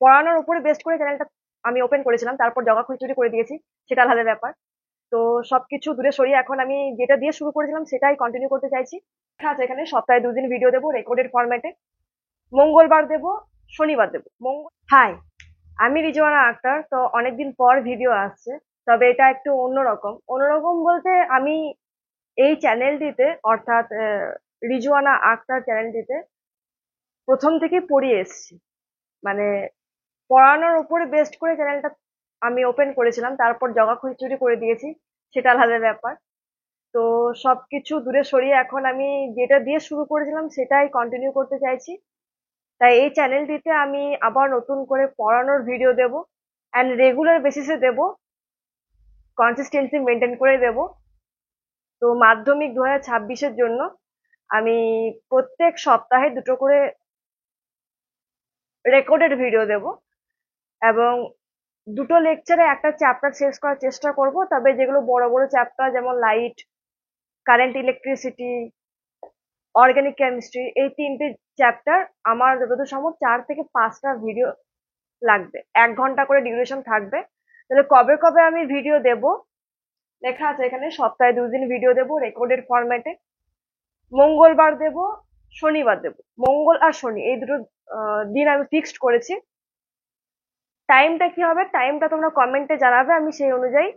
পড়ানোর উপরে বেস্ট করে চ্যানেলটা আমি ওপেন করেছিলাম, তারপর জগা খিচুড়ি করে দিয়েছি, সেটা আলাদা ব্যাপার। তো সবকিছু দূরে সরিয়ে এখন আমি যেটা দিয়ে শুরু করেছিলাম সেটাই কন্টিনিউ করতে চাইছি। আচ্ছা, এখানে সপ্তাহে 2 দিন ভিডিও দেবো রেকর্ডেড ফরম্যাটে। মঙ্গলবার দেবো, শনিবার দেবো। হাই, আমি রিজওয়ানা আক্তার। তো অনেকদিন পর ভিডিও আসছে, তবে এটা একটু অন্যরকম। অন্যরকম বলতে আমি এই চ্যানেলটিতে, অর্থাৎ রিজওয়ানা আক্তার চ্যানেলটিতে প্রথম থেকে পড়িয়ে এসেছি। মানে পড়ানোর উপরে বেস্ট করে চ্যানেলটা আমি ওপেন করেছিলাম, তারপর জগা খিচুড়ি করে দিয়েছি, সেটা আলাদা ব্যাপার। তো সবকিছু দূরে সরিয়ে এখন আমি যেটা দিয়ে শুরু করেছিলাম সেটাই কন্টিনিউ করতে চাইছি। তাই এই চ্যানেলটিতে আমি আবার নতুন করে পড়ানোর ভিডিও দেব, অ্যান্ড রেগুলার বেসিসে দেব, কনসিস্টেন্সি মেনটেন করে দেব। তো মাধ্যমিক 2026-এর জন্য আমি প্রত্যেক সপ্তাহে 2টো করে রেকর্ডেড ভিডিও দেব, এবং 2টো লেকচারে একটা চ্যাপ্টার শেষ করার চেষ্টা করব। তবে যেগুলো বড় বড় চ্যাপ্টার, যেমন light, current, electricity, organic chemistry, এই 3টে চ্যাপ্টার আমার যতদূর সম্ভব 4 থেকে 5টা ভিডিও লাগবে, 1 ঘন্টা করে ডিউরেশন থাকবে। তাহলে কবে কবে আমি ভিডিও দেব লেখা আছে এখানে, সপ্তাহে 2 দিন ভিডিও দেব রেকর্ডেড ফরম্যাটে। মঙ্গলবার দেব, শনিবার দেব। মঙ্গল আর শনি এই দুটো দিন আমি ফিক্সড করেছি। টাইমটা কি হবে, টাইমটা তোমরা কমেন্টে জানাবে, আমি সেই অনুযায়ী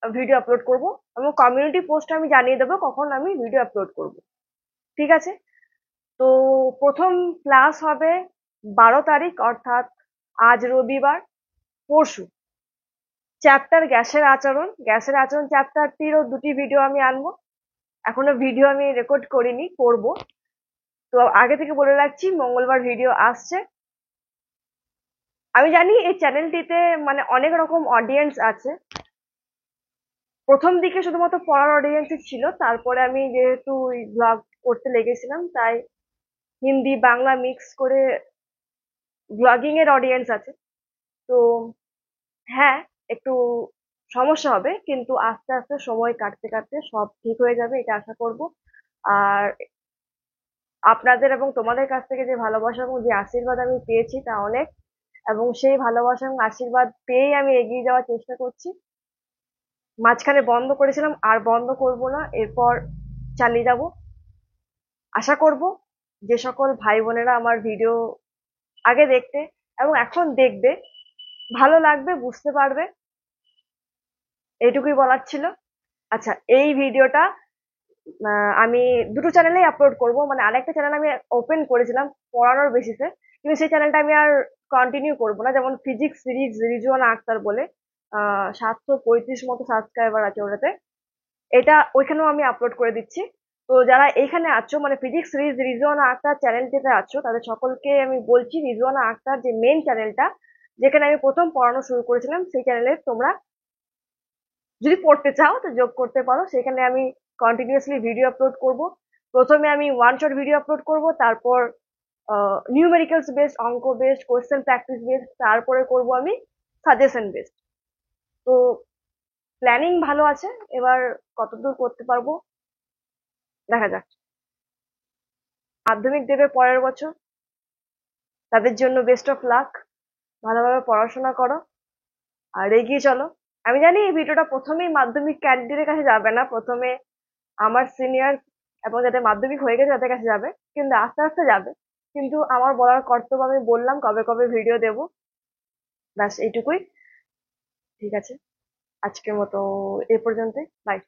ভিডিও আপলোড করব, এবং কমিউনিটি পোস্টে আমি জানিয়ে দেবো কখন আমি ভিডিও আপলোড করব। ঠিক আছে? তো প্রথম ক্লাস হবে 12 তারিখ, অর্থাৎ আজ রবিবার, পরশু। চ্যাপ্টার গ্যাসের আচরণ চ্যাপ্টারটিরও 2টি ভিডিও আমি আনবো। এখনো ভিডিও আমি রেকর্ড করিনি, করব। তো আগে থেকে বলে রাখছি, মঙ্গলবার ভিডিও আসছে। আমি জানি এই চ্যানেলটিতে মানে অনেক রকম অডিয়েন্স আছে। প্রথম দিকে শুধুমাত্র পড়ার অডিয়েন্সই ছিল, তারপরে আমি যেহেতু ব্লগ করতে লেগেছিলাম, তাই হিন্দি বাংলা মিক্স করে ব্লগিং এর অডিয়েন্স আছে। তো হ্যাঁ, একটু সমস্যা হবে, কিন্তু আস্তে আস্তে সময় কাটতে কাটতে সব ঠিক হয়ে যাবে, এটা আশা করব। আর আপনাদের এবং তোমাদের কাছ থেকে যে ভালোবাসা এবং যে আশীর্বাদ আমি পেয়েছি তা অনেক, এবং সেই ভালোবাসা এবং আশীর্বাদ পেয়েই আমি এগিয়ে যাওয়ার চেষ্টা করছি। মাঝখানে বন্ধ করেছিলাম, আর বন্ধ করব না, এরপর চালিয়ে যাব। আশা করব যে সকল ভাই বোনেরা আমার ভিডিও আগে দেখতে এবং এখন দেখবে, ভালো লাগবে, বুঝতে পারবে, এইটুকুই বলার ছিল। আচ্ছা, এই ভিডিওটা আমি 2টো চ্যানেলেই আপলোড করব। মানে আরেকটা চ্যানেল আমি ওপেন করেছিলাম পড়ানোর বেসিসে, কিন্তু সেই চ্যানেলটা আমি আর কন্টিনিউ করব না। যেমন ফিজিক্স সিরিজ রিজওয়ানা আক্তার বলে 735 মতো সাবস্ক্রাইবার আছে ওটাতে, এটা ওইখানেও আমি আপলোড করে দিচ্ছি। তো যারা এইখানে আছো, মানে ফিজিক্স সিরিজ রিজওয়ানা আক্তার চ্যানেলটিতে আছো, তাদের সকলকে আমি বলছি, রিজওয়ানা আক্তার যে মেন চ্যানেলটা, যেখানে আমি প্রথম পড়ানো শুরু করেছিলাম, সেই চ্যানেলে তোমরা যদি পড়তে চাও তো যোগ করতে পারো। সেখানে আমি কন্টিনিউয়াসলি ভিডিও আপলোড করব। প্রথমে আমি ওয়ান শট ভিডিও আপলোড করব, তারপর নিউমেরিক্যালস বেসড, অঙ্ক বেসড, কোয়েশ্চেন প্র্যাকটিস বেসড, তারপরে করব আমি সাজেশন বেসড। তো প্ল্যানিং ভালো আছে, এবার কতদূর করতে পারবো দেখা যাক। মাধ্যমিক দেবে পরের বছর, তাদের জন্য বেস্ট অফ লাক। ভালোভাবে পড়াশোনা করো আর এগিয়ে চলো। আমি জানি এই ভিডিওটা প্রথমেই মাধ্যমিক ক্যান্ডিডেটের কাছে যাবে না, প্রথমে আমার সিনিয়র এবং যাদের মাধ্যমিক হয়ে গেছে তাদের কাছে যাবে, কিন্তু আস্তে আস্তে যাবে। কিন্তু আমার বলার কর্তব্য, আমি বললাম কবে কবে ভিডিও দেব, ব্যাস এইটুকুই। ঠিক আছে, আজকের মতো এ পর্যন্তই, বাই।